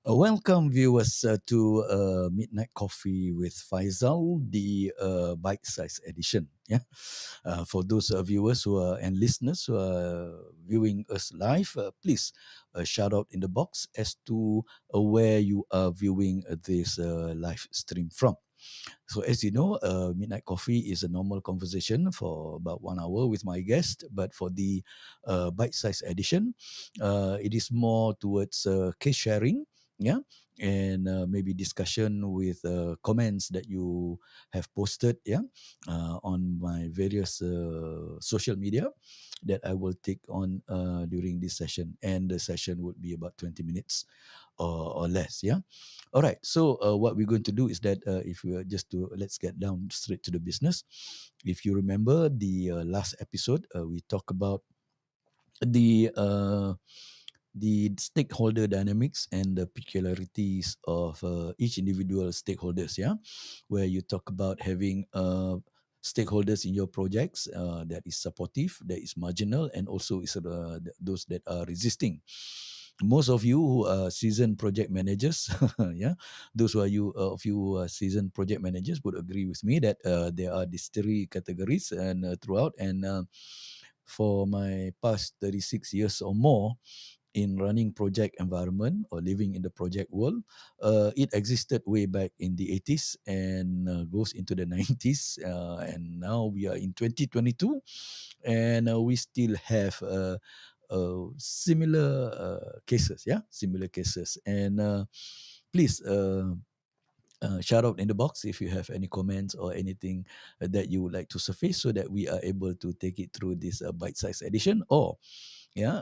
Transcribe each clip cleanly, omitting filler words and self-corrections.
Welcome, viewers, to Midnight Coffee with Faisal, the bite-sized edition. Yeah, for those viewers who are and listeners who are viewing us live, please shout out in the box as to where you are viewing this live stream from. So, as you know, Midnight Coffee is a normal conversation for about 1 hour with my guest. But for the bite-sized edition, it is more towards case sharing, yeah, and maybe discussion with comments that you have posted, yeah, on my various social media that I will take on during this session, and the session would be about 20 minutes or less, yeah. All right. So what we're going to do is that if we are just to let's get down straight to the business. If you remember the last episode, we talked about the uh, the stakeholder dynamics and the peculiarities of each individual stakeholders. Yeah, where you talk about having stakeholders in your projects that is supportive, that is marginal, and also is those that are resisting. Most of you who are seasoned project managers, yeah, those who are you who are seasoned project managers would agree with me that there are these three categories and throughout. And for my past 36 years or more in running project environment or living in the project world, it existed way back in the 80s and goes into the 90s. And now we are in 2022, and we still have similar cases, yeah, similar cases. And please shout out in the box if you have any comments or anything that you would like to surface, so that we are able to take it through this bite-sized edition, or yeah,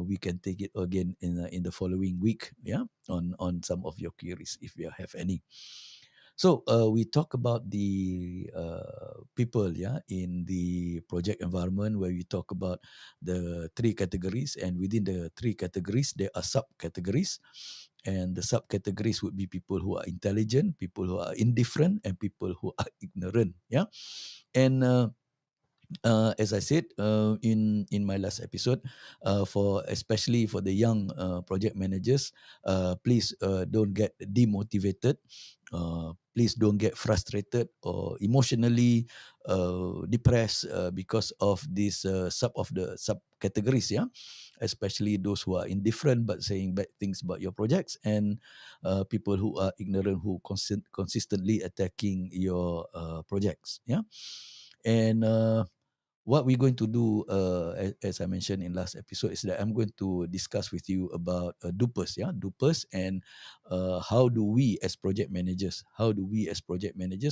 we can take it again in the following week, yeah, on some of your queries if you have any. So we talk about the people, yeah, in the project environment, where we talk about the three categories, and within the three categories, there are subcategories, and the subcategories would be people who are intelligent, people who are indifferent, and people who are ignorant. Yeah, and as I said in my last episode, for especially for the young project managers, please don't get demotivated. Please don't get frustrated or emotionally depressed because of this sub of the subcategories. Yeah, especially those who are indifferent but saying bad things about your projects, and people who are ignorant who consistently attacking your projects. Yeah, and what we're going to do, as I mentioned in last episode, is that I'm going to discuss with you about DOPERs, yeah, DOPERs, and how do we as project managers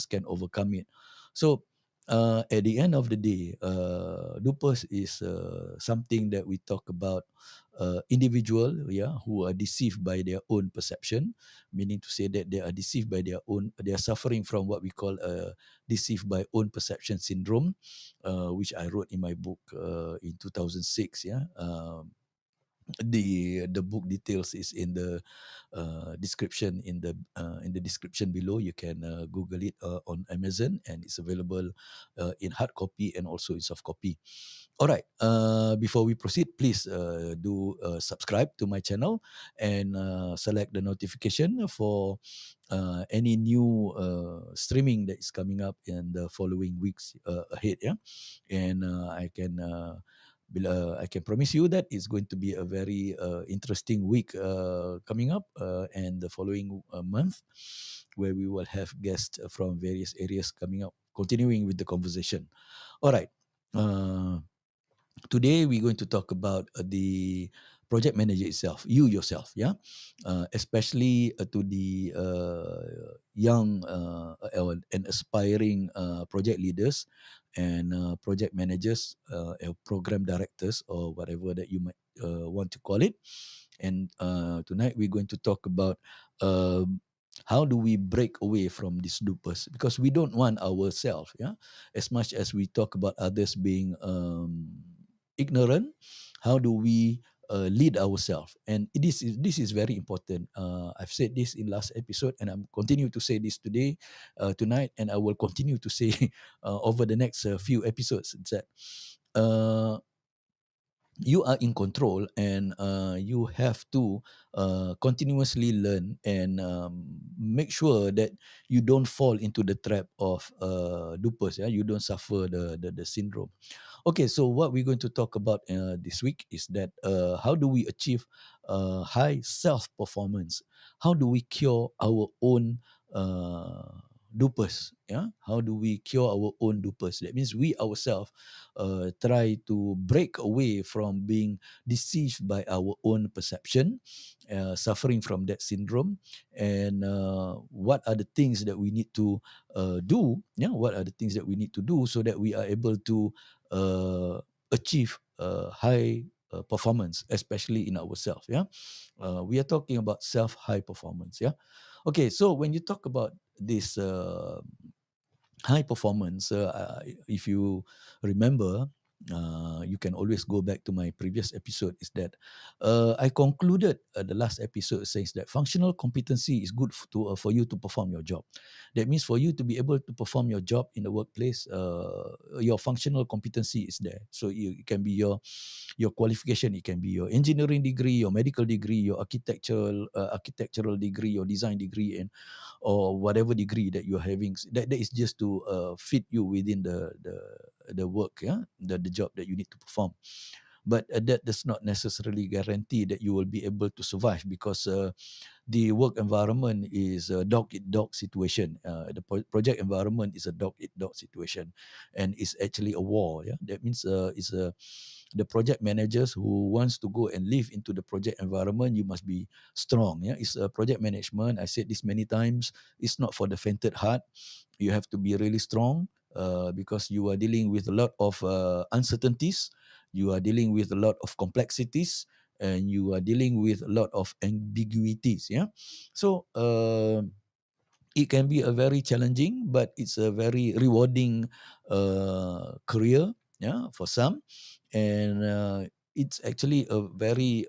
can overcome it. So, at the end of the day, DOPERs is something that we talk about individual, yeah, who are deceived by their own perception, meaning to say that they are deceived by their own, they are suffering from what we call deceived by own perception syndrome, which I wrote in my book in 2006. Yeah, the book details is in the description in the description below. You can Google it on Amazon, and it's available in hard copy and also in soft copy. All right. Before we proceed, please do subscribe to my channel and select the notification for any new streaming that is coming up in the following weeks ahead. Yeah, and I can promise you that it's going to be a very interesting week coming up, and the following month, where we will have guests from various areas coming up, continuing with the conversation. All right. Uh, Today we're going to talk about the project manager itself, you yourself, yeah, especially to the young and aspiring project leaders and project managers, program directors, or whatever that you might want to call it. And tonight we're going to talk about how do we break away from these dupers, because we don't want ourselves, yeah, as much as we talk about others being ignorant. How do we lead ourselves. And this is very important. I've said this in last episode, and I'm continue to say this today, tonight, and I will continue to say over the next few episodes. It's that uh, you are in control, and you have to continuously learn and make sure that you don't fall into the trap of dupers. Yeah, you don't suffer the syndrome. Okay, so what we're going to talk about this week is that how do we achieve high self performance? How do we cure our own dupers? Yeah, how do we cure our own dupers? That means we ourselves try to break away from being deceived by our own perception, suffering from that syndrome, and what are the things that we need to do? Yeah, what are the things that we need to do so that we are able to achieve high performance, especially in ourselves. Yeah, we are talking about self high performance. Yeah, okay. So when you talk about this high performance, if you remember, you can always go back to my previous episode. Is that I concluded the last episode says that functional competency is good for you to perform your job. That means for you to be able to perform your job in the workplace, your functional competency is there. So it can be your qualification, it can be your engineering degree, your medical degree, your architectural degree, your design degree, and or whatever degree that you're having. That is just to fit you within the work, yeah, the job that you need to perform. But that does not necessarily guarantee that you will be able to survive, because the work environment is a dog eat dog situation. The project environment is a dog eat dog situation, and it's actually a war. Yeah, that means it's a the project managers who wants to go and live into the project environment. You must be strong. Yeah, it's a project management. I said this many times. It's not for the fainted heart. You have to be really strong, because you are dealing with a lot of uncertainties. You are dealing with a lot of complexities, and you are dealing with a lot of ambiguities. Yeah, so it can be a very challenging, but it's a very rewarding career. Yeah, for some, and it's actually a very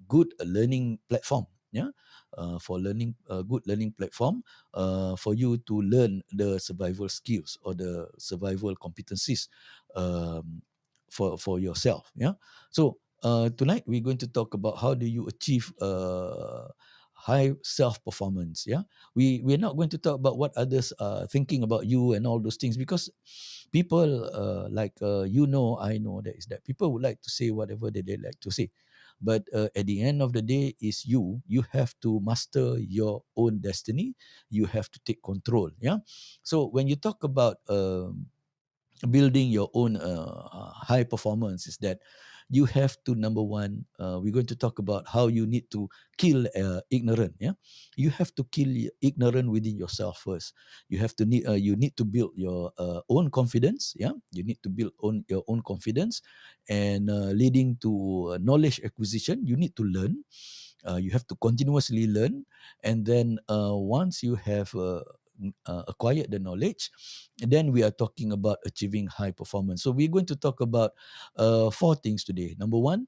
good learning platform. Yeah, for learning, a good learning platform for you to learn the survival skills or the survival competencies um, for yourself. Yeah, so tonight we're going to talk about how do you achieve high self performance. Yeah, we're not going to talk about what others are thinking about you and all those things, because people I know that is that people would like to say whatever they like to say, but at the end of the day is you have to master your own destiny. You have to take control. Yeah, so when you talk about building your own high performance, is that you have to, number one, we're going to talk about how you need to kill ignorant. Yeah, you have to kill ignorant within yourself first. You need to build your own confidence. Yeah, you need to build your own confidence, and leading to knowledge acquisition. You need to learn. You have to continuously learn, and then once you have acquired the knowledge, then we are talking about achieving high performance. So we're going to talk about four things today. Number one,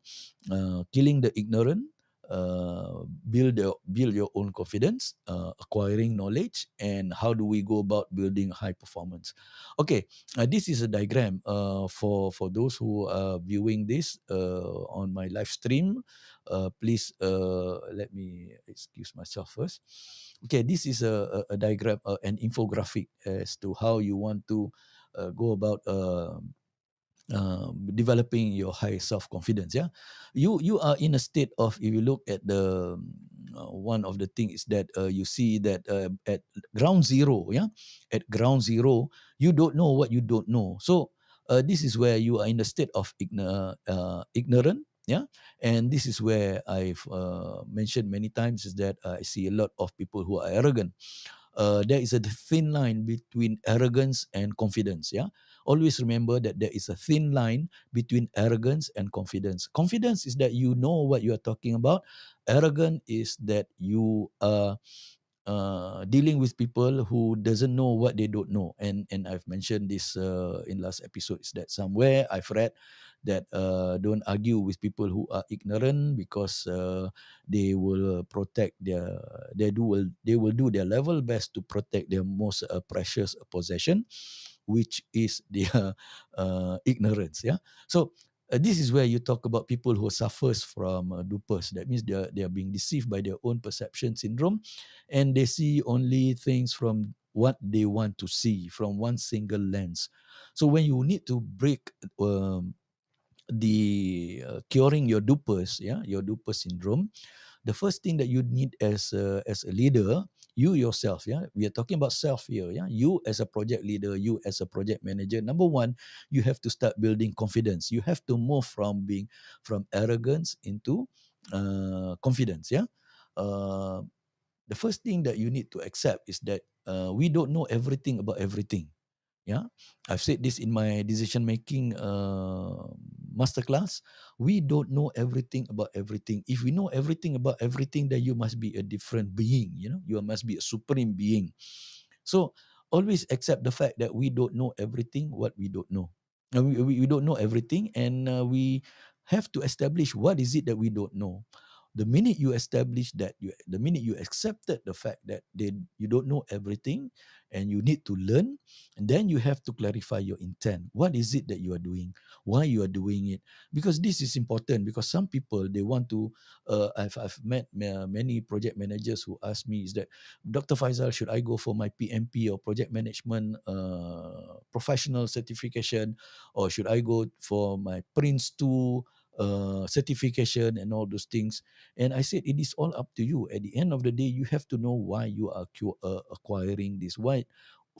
killing the ignorant. Build your own confidence, acquiring knowledge, and how do we go about building high performance? Okay, this is a diagram for those who are viewing this on my live stream. Please let me excuse myself first. Okay, this is a diagram, an infographic as to how you want to go about developing your high self confidence. Yeah, you are in a state of, if you look at the one of the things is that you see that at ground zero. Yeah, at ground zero, you don't know what you don't know. So this is where you are in a state of ignorant. Yeah, and this is where I've mentioned many times is that I see a lot of people who are arrogant. There is a thin line between arrogance and confidence. Yeah, always remember that there is a thin line between arrogance and confidence. Confidence is that you know what you are talking about. Arrogant is that you are dealing with people who doesn't know what they don't know. And I've mentioned this in last episodes that somewhere I've read that don't argue with people who are ignorant, because they will protect they will do their level best to protect their most precious possession, which is their ignorance. Yeah. So this is where you talk about people who suffers from dupers. That means they are being deceived by their own perception syndrome, and they see only things from what they want to see from one single lens. So when you need to break the curing your dupers, yeah, your duper syndrome, the first thing that you need as a leader, you yourself, yeah, we are talking about self here, yeah, you as a project leader, you as a project manager, number one, you have to start building confidence. You have to move from arrogance into confidence. Yeah. uh, the first thing that you need to accept is that we don't know everything about everything. Yeah, I've said this in my decision making masterclass. We don't know everything about everything. If we know everything about everything, then you must be a different being. You know, you must be a supreme being. So always accept the fact that we don't know everything. What we don't know, we don't know everything, and we have to establish what is it that we don't know. The minute you establish that, the minute you accepted the fact that you don't know everything, and you need to learn, and then you have to clarify your intent. What is it that you are doing? Why you are doing it? Because this is important. Because some people, they want to. I've met many project managers who ask me is that, Dr. Faisal, should I go for my PMP or project management professional certification, or should I go for my Prince 2 certification and all those things? And I said, it is all up to you. At the end of the day, you have to know why you are acquiring this. Why,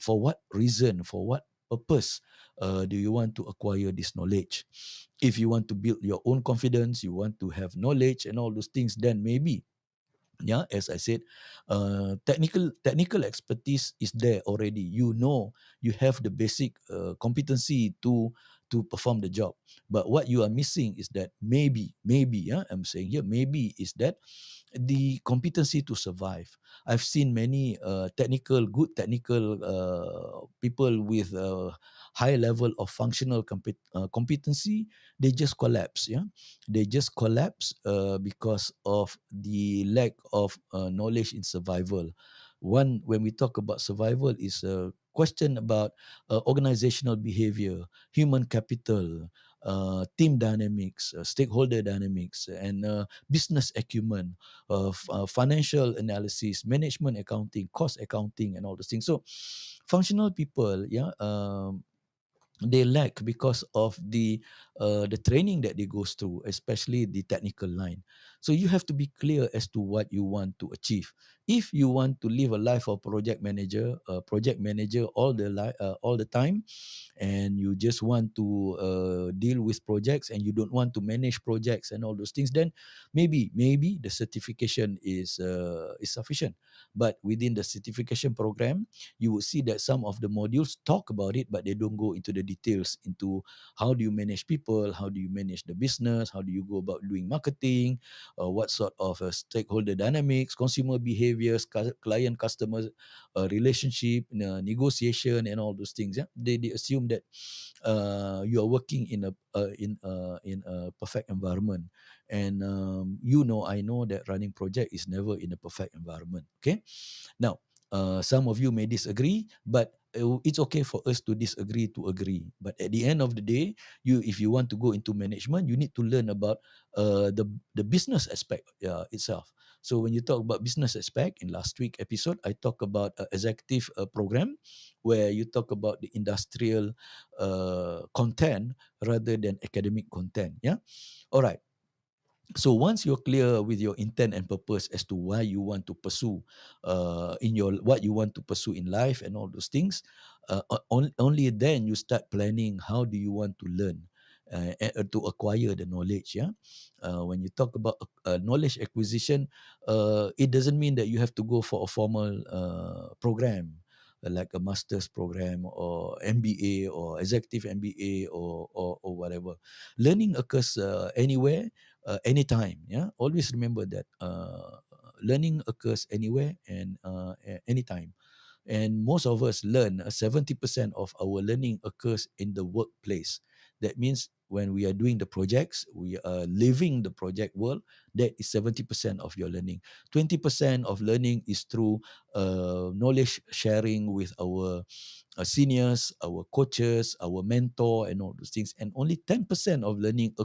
for what reason, for what purpose do you want to acquire this knowledge? If you want to build your own confidence, you want to have knowledge and all those things, then maybe, yeah, as I said, technical expertise is there already. You know, you have the basic competency to perform the job. But what you are missing is that, maybe, yeah, I'm saying here, maybe, is that the competency to survive. I've seen many good technical people with a high level of functional competency. They just collapse. Yeah, they just collapse because of the lack of knowledge in survival. One, when we talk about survival, is a question about organizational behavior, human capital, team dynamics, stakeholder dynamics, and business acumen, financial analysis, management accounting, cost accounting, and all those things. So, functional people, yeah, they lack because of the training that they goes through, especially the technical line. So you have to be clear as to what you want to achieve. If you want to live a life of project manager all the time, and you just want to deal with projects, and you don't want to manage projects and all those things, then maybe the certification is sufficient. But within the certification program, you would see that some of the modules talk about it, but they don't go into the details into how do you manage people, how do you manage the business, how do you go about doing marketing, what sort of stakeholder dynamics, consumer behaviors, client customer relationship, negotiation, and all those things. Yeah, they assume that you are working in a perfect environment, and I know that running project is never in a perfect environment. Okay, now, some of you may disagree, but it's okay for us to disagree to agree. But at the end of the day, if you want to go into management, you need to learn about the business aspect itself. So when you talk about business aspect, in last week episode, I talk about executive program, where you talk about the industrial content rather than academic content. Yeah, all right. So once you're clear with your intent and purpose as to why you want to pursue in your what you want to pursue in life and all those things, only then you start planning how do you want to learn, to acquire the knowledge. Yeah, when you talk about knowledge acquisition, it doesn't mean that you have to go for a formal program, like a master's program or MBA or executive MBA or whatever. Learning occurs anywhere, anytime. Yeah, always remember that learning occurs anywhere and anytime. And most of us learn 70% of our learning occurs in the workplace. That means when we are doing the projects, we are living the project world. That is 70% of your learning. 20% of learning is through knowledge sharing with our seniors, our coaches, our mentor, and all those things. And only 10% of learning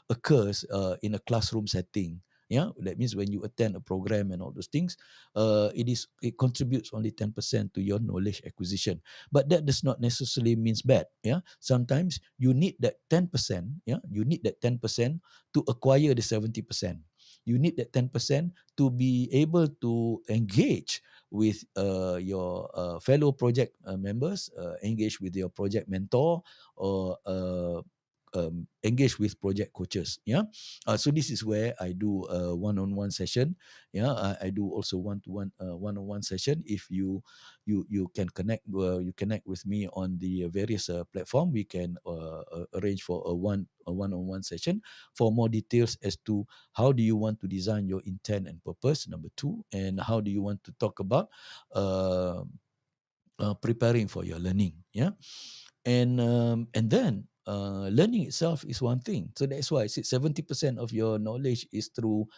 occurs in a classroom setting. Yeah, that means when you attend a program and all those things, it contributes only 10% to your knowledge acquisition. But that does not necessarily means bad. Yeah, sometimes you need that 10%. Yeah, you need that 10% to acquire the 70%. You need that 10% to be able to engage with your fellow project members, engage with your project mentor, or engage with project coaches. Yeah, so this is where I do a one-on-one session. Yeah, I do also one-to-one, one-on-one session. If you can connect, you connect with me on the various platform. We can arrange for a one-on-one session for more details as to how do you want to design your intent and purpose. Number two, and how do you want to talk about uh, preparing for your learning. Yeah, and then learning itself is one thing. So that's why I said 70% of your knowledge is through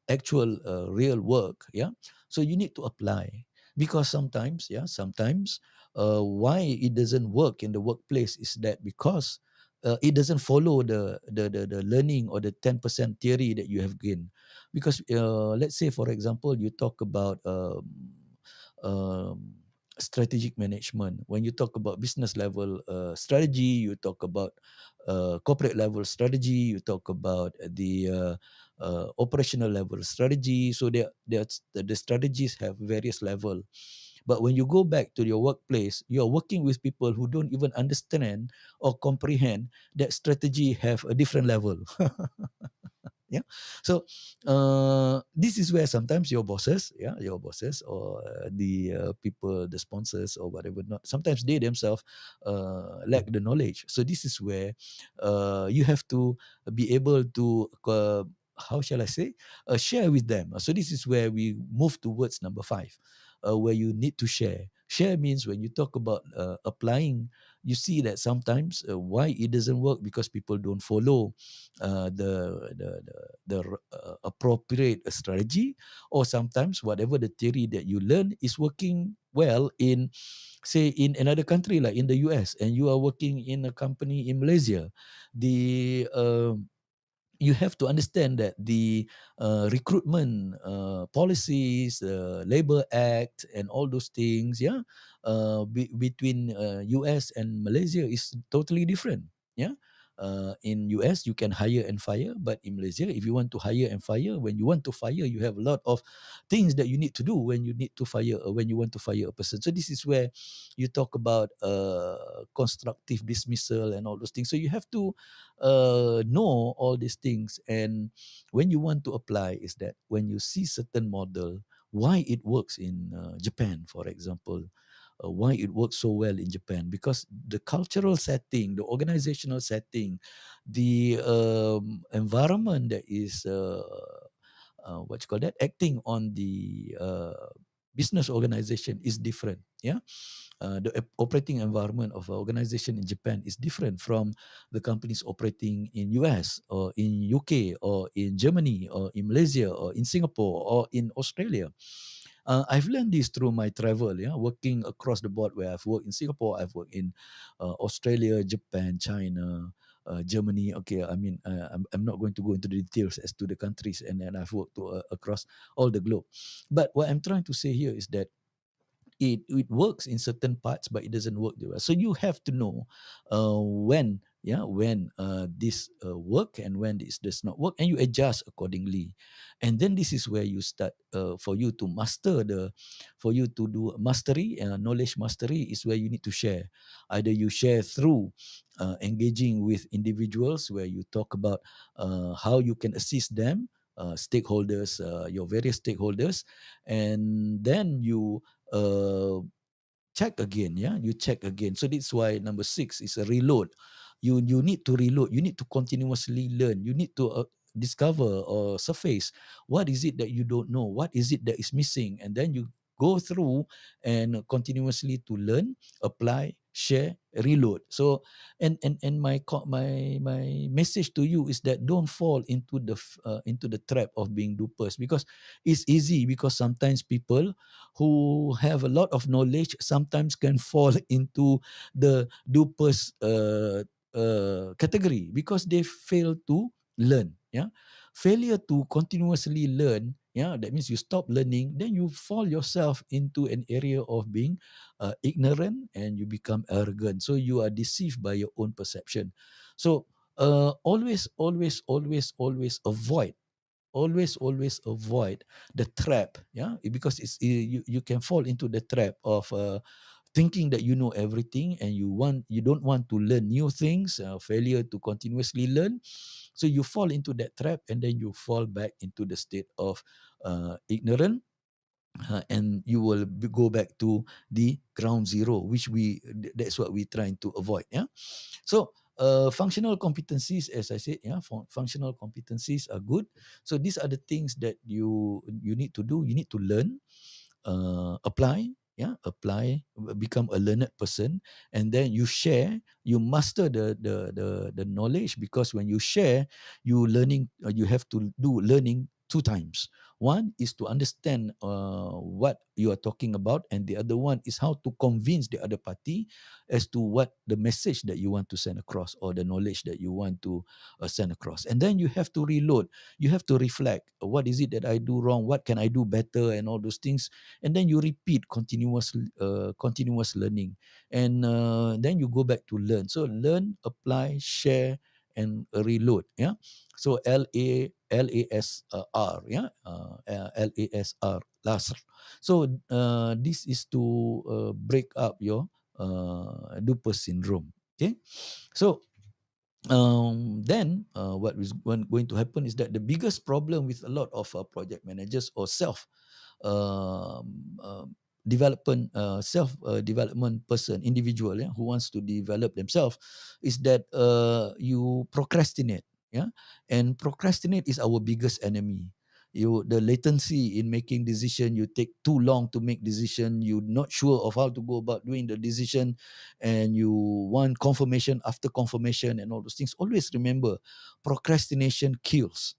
actual real work. Yeah, so you need to apply, because sometimes, yeah, sometimes why it doesn't work in the workplace is that because it doesn't follow the learning or the 10% theory that you have gained. Because let's say, for example, you talk about um, strategic management. When you talk about business level strategy, you talk about corporate level strategy, you talk about the operational level strategy. So the strategies have various level. But when you go back to your workplace, you are working with people who don't even understand or comprehend that strategy have a different level. Yeah, so this is where sometimes your bosses, yeah, your bosses, or the people, the sponsors or whatever, not sometimes they themselves lack the knowledge. So this is where you have to be able to how shall I say, share with them. So this is where we move towards number 5, where you need to share. Means when you talk about applying, you see that sometimes why it doesn't work, because people don't follow the appropriate strategy, or sometimes whatever the theory that you learn is working well in, say, in another country like in the US, and you are working in a company in Malaysia. The you have to understand that the recruitment policies, Labor Act, and all those things, yeah, between US and Malaysia is totally different. Yeah. In US, you can hire and fire, but in Malaysia, if you want to hire and fire, when you want to fire, you have a lot of things that you need to do when you need to fire, when you want to fire a person. So this is where you talk about constructive dismissal and all those things. So you have to know all these things. And when you want to apply, is that when you see certain model, why it works in Japan, for example, why it works so well in Japan, because the cultural setting, the organizational setting, the environment that is what you call that, acting on the business organization is different. Yeah, the operating environment of an organization in Japan is different from the companies operating in US or in UK or in Germany or in Malaysia or in Singapore or in Australia. I've learned this through my travel, yeah, working across the board, where I've worked in Singapore, I've worked in Australia, Japan, China, Germany. Okay, I mean, I'm not going to go into the details as to the countries, and then I've worked across all the globe. But what I'm trying to say here is that it works in certain parts, but it doesn't work the well. So you have to know when this work and when this does not work, and you adjust accordingly. And then this is where you start, for you to master for you to do mastery, knowledge mastery is where you need to share. Either you share through engaging with individuals, where you talk about how you can assist them, stakeholders, your various stakeholders, and then you uh, check again. Yeah, you check again. So that's why number 6 is a reload. You need to reload, you need to continuously learn, you need to discover or surface what is it that you don't know, what is it that is missing, and then you go through and continuously to learn, apply, share, reload. So and my message to you is that don't fall into the trap of being dupers, because it's easy, because sometimes people who have a lot of knowledge sometimes can fall into the dupers category, because they fail to learn. Yeah, failure to continuously learn, yeah, that means you stop learning, then you fall yourself into an area of being ignorant, and you become arrogant, so you are deceived by your own perception. So always avoid, always avoid the trap, yeah, because you can fall into the trap of thinking that you know everything, and you don't want to learn new things, failure to continuously learn. So you fall into that trap, and then you fall back into the state of ignorant, and you will go back to the ground zero, which that's what we're trying to avoid. Yeah. So functional competencies, as I said, yeah, functional competencies are good. So these are the things that you need to do. You need to learn, apply, yeah, apply, become a learned person, and then you share, you master the knowledge, because when you share, you learning, you have to do learning two times. One is to understand what you are talking about, and the other one is how to convince the other party as to what the message that you want to send across, or the knowledge that you want to send across. And then you have to reload, you have to reflect, what is it that I do wrong, what can I do better, and all those things. And then you repeat continuous learning, and then you go back to learn. So learn, apply, share, and reload. Yeah. So LASR, yeah, LASR, LASR. So this is to break up your duper syndrome. Okay. So then what is going to happen is that the biggest problem with a lot of project managers or um, um, development self development person, individual, yeah, who wants to develop themselves, is that you procrastinate. Yeah. And procrastinate is our biggest enemy. The latency in making decision, you take too long to make decision, you're not sure of how to go about doing the decision, and you want confirmation after confirmation and all those things. Always remember, procrastination kills.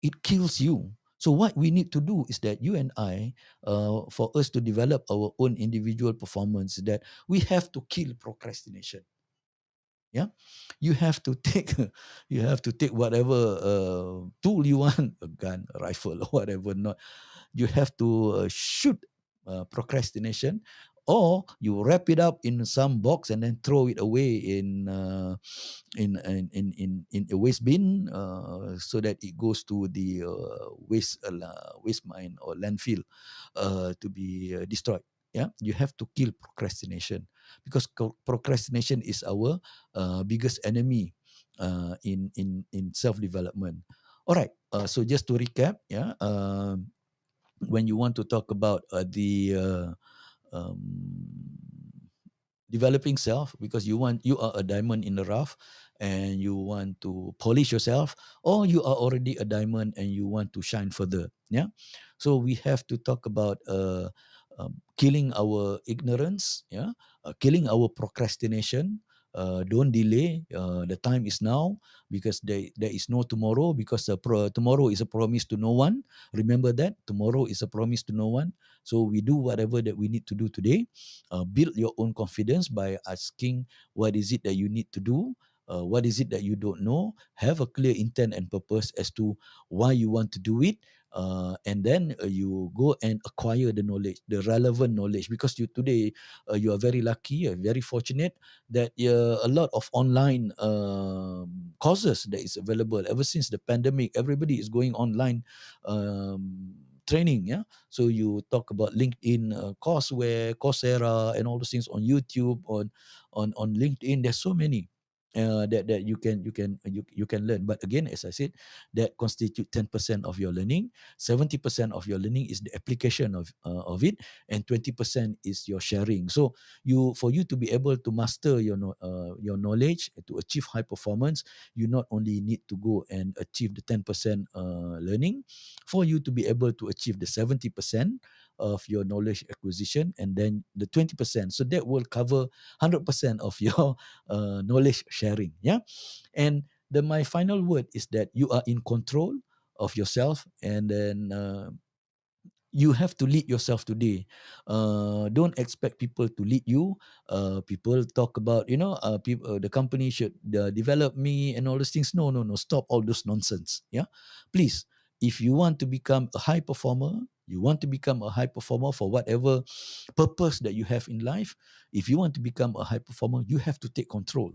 It kills you. So what we need to do is that you and I, for us to develop our own individual performance, that we have to kill procrastination. Yeah, you have to take, you have to take whatever tool you want, a gun, a rifle, or whatever. Not, you have to shoot procrastination, or you wrap it up in some box and then throw it away in a waste bin, so that it goes to the waste mine or landfill, to be destroyed. Yeah, you have to kill procrastination, because procrastination is our biggest enemy in self development. All right. So just to recap, yeah, when you want to talk about the um, developing self, because you are a diamond in the rough, and you want to polish yourself, or you are already a diamond and you want to shine further. Yeah. So we have to talk about killing our ignorance. Yeah. Killing our procrastination. Don't delay. The time is now, because there is no tomorrow, because tomorrow is a promise to no one. Remember that tomorrow is a promise to no one. So we do whatever that we need to do today. Build your own confidence by asking what is it that you need to do, what is it that you don't know. Have a clear intent and purpose as to why you want to do it, and then you go and acquire the knowledge, the relevant knowledge, because you today you are very lucky, very fortunate that a lot of online courses that is available. Ever since the pandemic, everybody is going online training. Yeah. So you talk about LinkedIn, Courseware, Coursera, and all those things on YouTube, on LinkedIn. There's so many. that you can learn. But again, as I said, that constitute 10% of your learning. 70% of your learning is the application of it, and 20% is your sharing. So for you to be able to master your knowledge to achieve high performance, you not only need to go and achieve the 10% learning. For you to be able to achieve the 70% of your knowledge acquisition, and then the 20%, so that will cover 100% of your knowledge sharing. Yeah. And my final word is that you are in control of yourself, and then you have to lead yourself today. Don't expect people to lead you. People talk about, people, the company should develop me and all those things. No, no, no. Stop all those nonsense. Yeah, please. If you want to become a high performer, you want to become a high performer for whatever purpose that you have in life. If you want to become a high performer, you have to take control,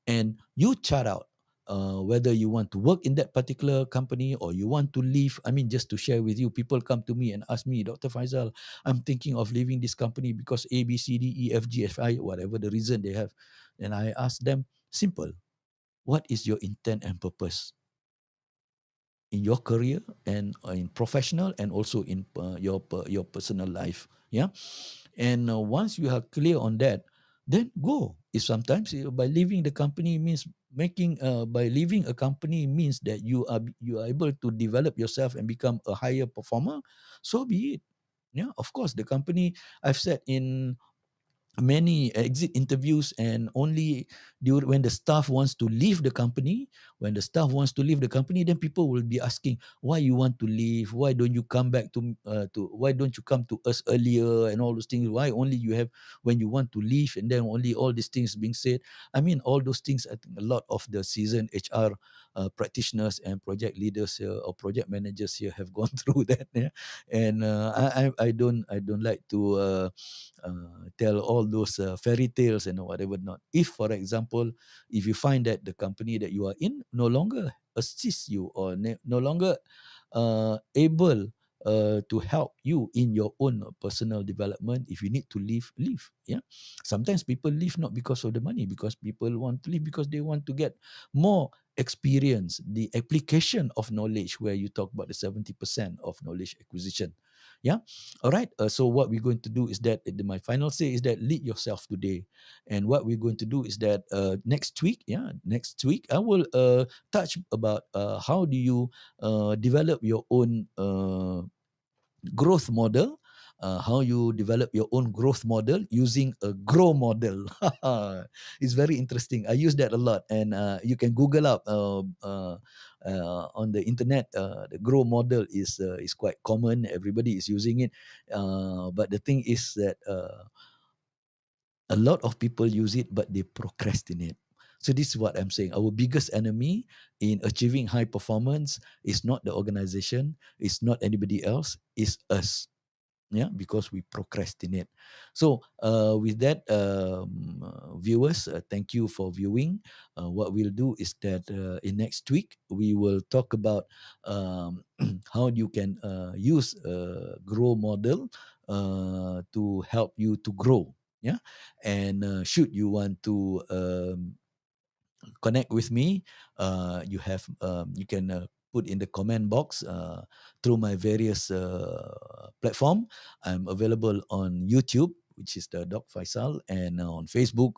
and you chart out whether you want to work in that particular company or you want to leave. I mean, just to share with you, people come to me and ask me, Dr. Faisal, I'm thinking of leaving this company because A, B, C, D, E, F, G, F, I, whatever the reason they have. And I ask them, simple, what is your intent and purpose in your career and in professional and also in your personal life? Yeah. And once you are clear on that, then go. If sometimes by leaving the company means by leaving a company means that you are able to develop yourself and become a higher performer, so be it. Yeah, of course, the company, I've said in many exit interviews, and only when the staff wants to leave the company, then people will be asking, why you want to leave, why don't you come back to why don't you come to us earlier, and all those things, why only you have when you want to leave, and then only all these things being said. I mean, all those things, I think a lot of the seasoned HR practitioners and project leaders here or project managers here have gone through that. Yeah? And I don't like to tell all those fairy tales and whatever not. If, for example, if you find that the company that you are in no longer assists you or no longer able to help you in your own personal development, if you need to leave, leave. Yeah. Sometimes people leave not because of the money, because people want to leave because they want to get more experience, the application of knowledge, where you talk about the 70% of knowledge acquisition. Yeah. All right. So what we're going to do is that my final say is that lead yourself today. And what we're going to do is that next week, I will touch about how do you develop your own growth model, how you develop your own growth model using a grow model. It's very interesting. I use that a lot, and you can Google up on the internet. The grow model is quite common. Everybody is using it, but the thing is that a lot of people use it, but they procrastinate. So this is what I'm saying. Our biggest enemy in achieving high performance is not the organization, it's not anybody else, it's us. Yeah, because we procrastinate. So with that, viewers, thank you for viewing. What we'll do is that in next week we will talk about how you can use a grow model to help you to grow. Yeah. And should you want to connect with me, you can put in the comment box through my various platform. I'm available on YouTube, which is the Doc Faisal, and on Facebook,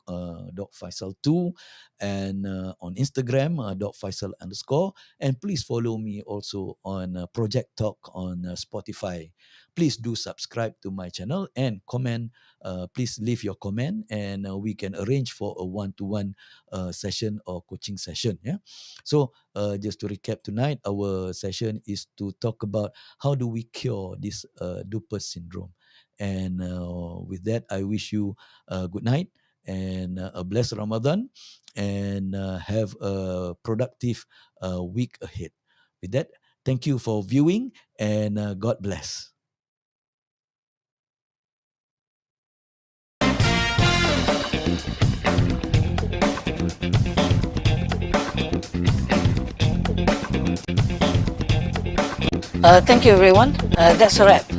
Doc Faisal 2, and on Instagram, Doc Faisal _. And please follow me also on Project Talk on Spotify. Please do subscribe to my channel and comment. Please leave your comment, and we can arrange for a one-to-one session or coaching session. Yeah. So just to recap tonight, our session is to talk about how do we cure this DOPER syndrome. And with that, I wish you a good night and a blessed Ramadan, and have a productive week ahead. With that, thank you for viewing, and God bless. Thank you, everyone. That's a wrap.